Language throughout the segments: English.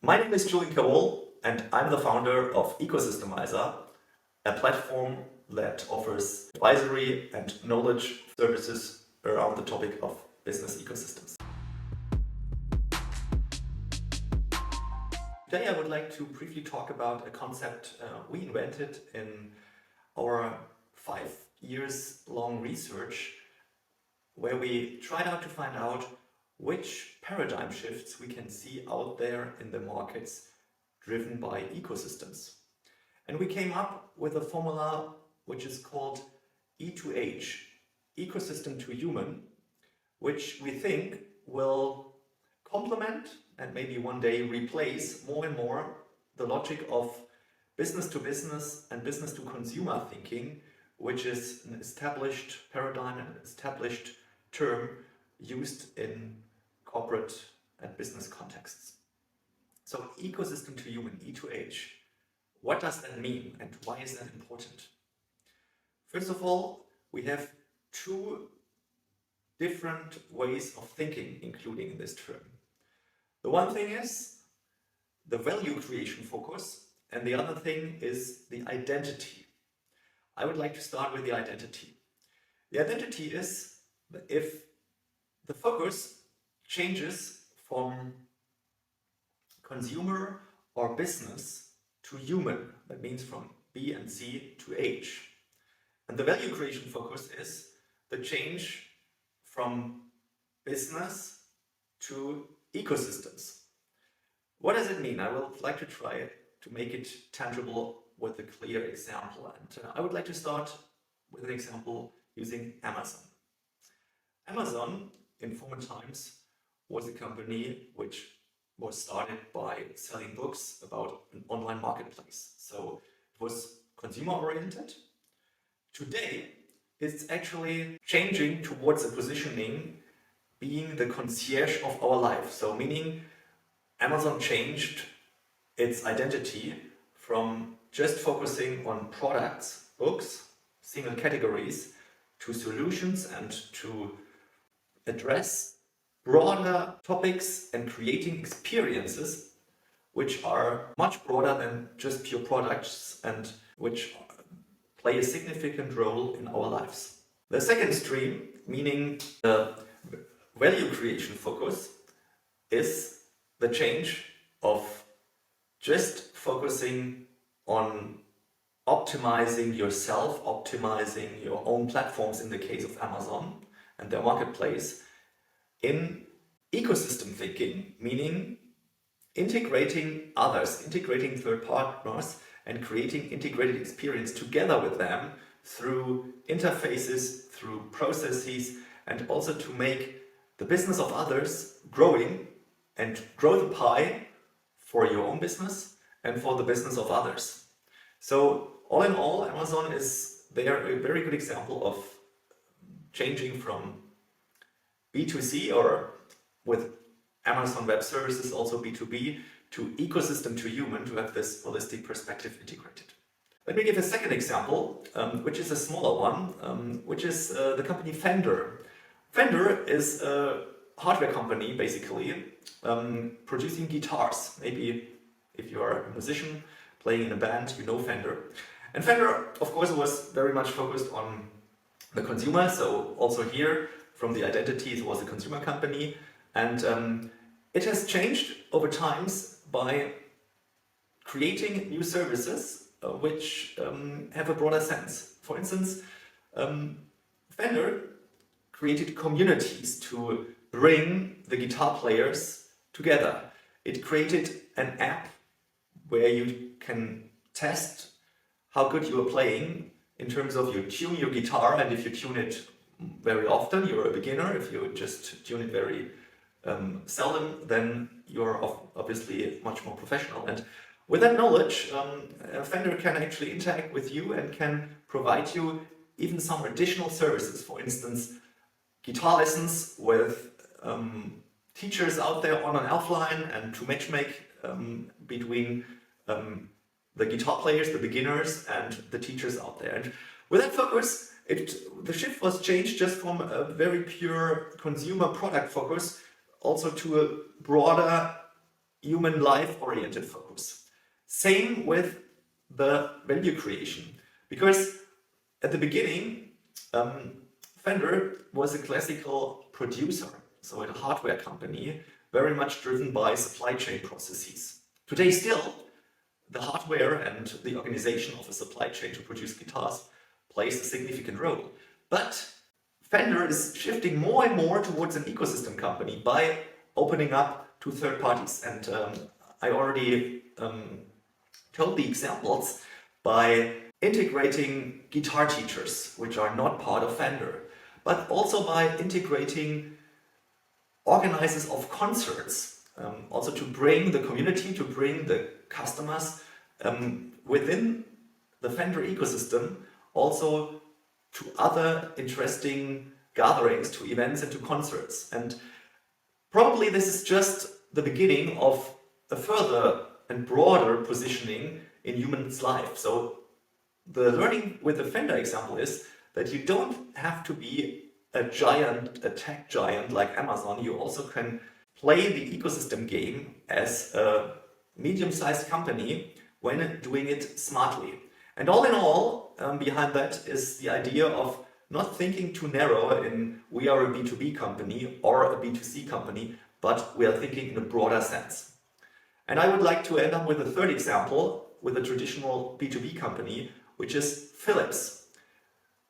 My name is Julian Cowell, and I'm the founder of Ecosystemizer, a platform that offers advisory and knowledge services around the topic of business ecosystems. Today I would like to briefly talk about a concept we invented in our 5 years long research, where we tried out to find out which paradigm shifts we can see out there in the markets driven by ecosystems. And we came up with a formula which is called E2H, ecosystem to human, which we think will complement and maybe one day replace more and more the logic of business to business and business to consumer thinking, which is an established paradigm and an established term used in corporate and business contexts. So ecosystem to human, E2H, what does that mean and why is that important? First of all, we have two different ways of thinking including in this term. The one thing is the value creation focus, and the other thing is the identity. I would like to start with the identity. The identity is if the focus changes from consumer or business to human, that means from B and C to H. And the value creation focus is the change from business to ecosystems. What does it mean? I would like to try to make it tangible with a clear example. And I would like to start with an example using Amazon. Amazon, in former times, was a company which was started by selling books about an online marketplace. So it was consumer oriented. Today, it's actually changing towards a positioning being the concierge of our life. So meaning Amazon changed its identity from just focusing on products, books, single categories, to solutions and to address broader topics and creating experiences which are much broader than just pure products and which play a significant role in our lives. The second stream, meaning the value creation focus, is the change of just focusing on optimizing yourself, optimizing your own platforms in the case of Amazon and their marketplace, in ecosystem thinking, meaning integrating others, integrating third partners and creating integrated experience together with them through interfaces, through processes, and also to make the business of others growing and grow the pie for your own business and for the business of others. So all in all, Amazon is there a very good example of changing from B2C, or with Amazon Web Services also B2B, to ecosystem to human, to have this holistic perspective integrated. Let me give a second example, which is a smaller one, which is the company Fender. Fender is a hardware company, basically, producing guitars. Maybe if you are a musician playing in a band, you know Fender. And Fender, of course, was very much focused on the consumer, so also here, from the identity, it was a consumer company, and it has changed over times by creating new services which have a broader sense. For instance, Fender created communities to bring the guitar players together. It created an app where you can test how good you are playing in terms of you tune your guitar, and if you tune it very often, you're a beginner. If you just tune it very seldom, then you're obviously much more professional. And with that knowledge, Fender can actually interact with you and can provide you even some additional services. For instance, guitar lessons with teachers out there on and offline, and to matchmake between the guitar players, the beginners, and the teachers out there. And with that focus, the shift was changed just from a very pure consumer product focus also to a broader human life-oriented focus. Same with the value creation, because at the beginning, Fender was a classical producer, so a hardware company, very much driven by supply chain processes. Today still, the hardware and the organization of a supply chain to produce guitars plays a significant role. But Fender is shifting more and more towards an ecosystem company by opening up to third parties. And I already told the examples by integrating guitar teachers, which are not part of Fender, but also by integrating organizers of concerts, also to bring the community, to bring the customers within the Fender ecosystem, also to other interesting gatherings, to events and to concerts. And probably this is just the beginning of a further and broader positioning in humans' life. So the learning with the Fender example is that you don't have to be a giant, a tech giant like Amazon. You also can play the ecosystem game as a medium-sized company when doing it smartly. And all in all, behind that is the idea of not thinking too narrow in we are a B2B company or a B2C company, but we are thinking in a broader sense. And I would like to end up with a third example with a traditional B2B company, which is Philips.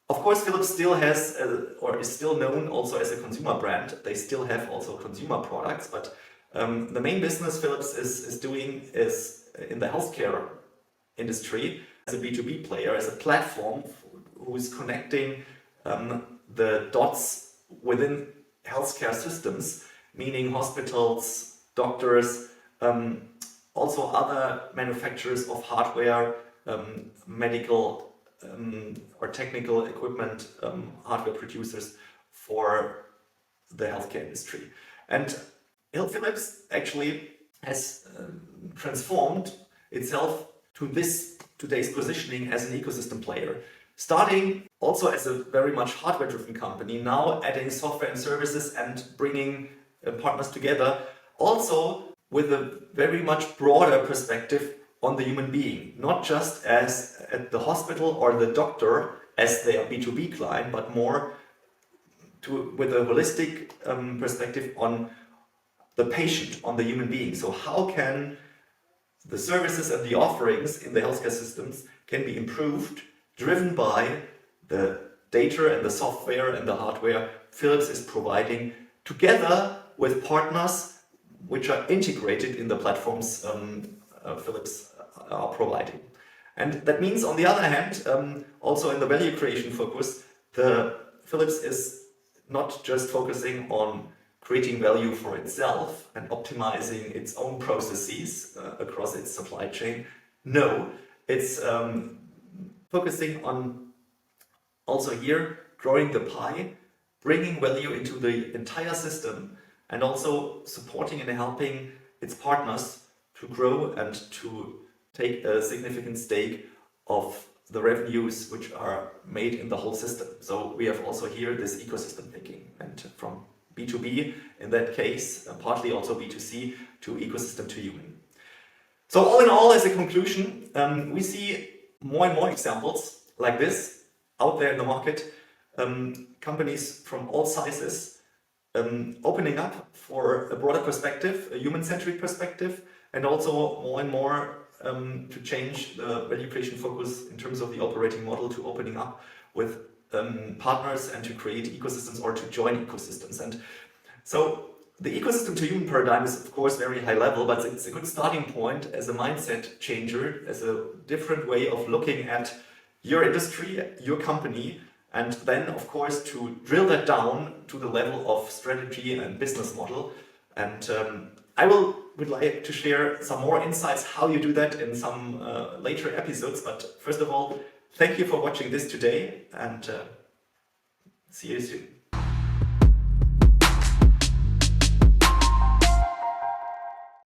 Of course, Philips still has, or is still known also as a consumer brand. They still have also consumer products, but the main business Philips is doing is in the healthcare industry as a B2B player, as a platform who is connecting the dots within healthcare systems, meaning hospitals, doctors, also other manufacturers of hardware, medical or technical equipment, hardware producers for the healthcare industry. And Philips actually has transformed itself to today's positioning as an ecosystem player, starting also as a very much hardware-driven company, now adding software and services and bringing partners together, also with a very much broader perspective on the human being, not just as at the hospital or the doctor as their B2B client, but more with a holistic perspective on the patient, on the human being. So how can the services and the offerings in the healthcare systems can be improved, driven by the data and the software and the hardware Philips is providing, together with partners which are integrated in the platforms Philips are providing. And that means, on the other hand, also in the value creation focus, the Philips is not just focusing on creating value for itself and optimizing its own processes across its supply chain. No, it's focusing on also here growing the pie, bringing value into the entire system, and also supporting and helping its partners to grow and to take a significant stake of the revenues which are made in the whole system. So we have also here this ecosystem thinking, and from B2B in that case, partly also B2C, to ecosystem to human. So all in all, as a conclusion, we see more and more examples like this out there in the market, companies from all sizes opening up for a broader perspective, a human-centric perspective, and also more and more to change the value creation focus in terms of the operating model, to opening up with partners and to create ecosystems or to join ecosystems. And so the ecosystem to human paradigm is of course very high level, but it's a good starting point as a mindset changer, as a different way of looking at your industry, your company, and then of course to drill that down to the level of strategy and business model. And I would like to share some more insights how you do that in some later episodes. But first of all, thank you for watching this today, and see you soon.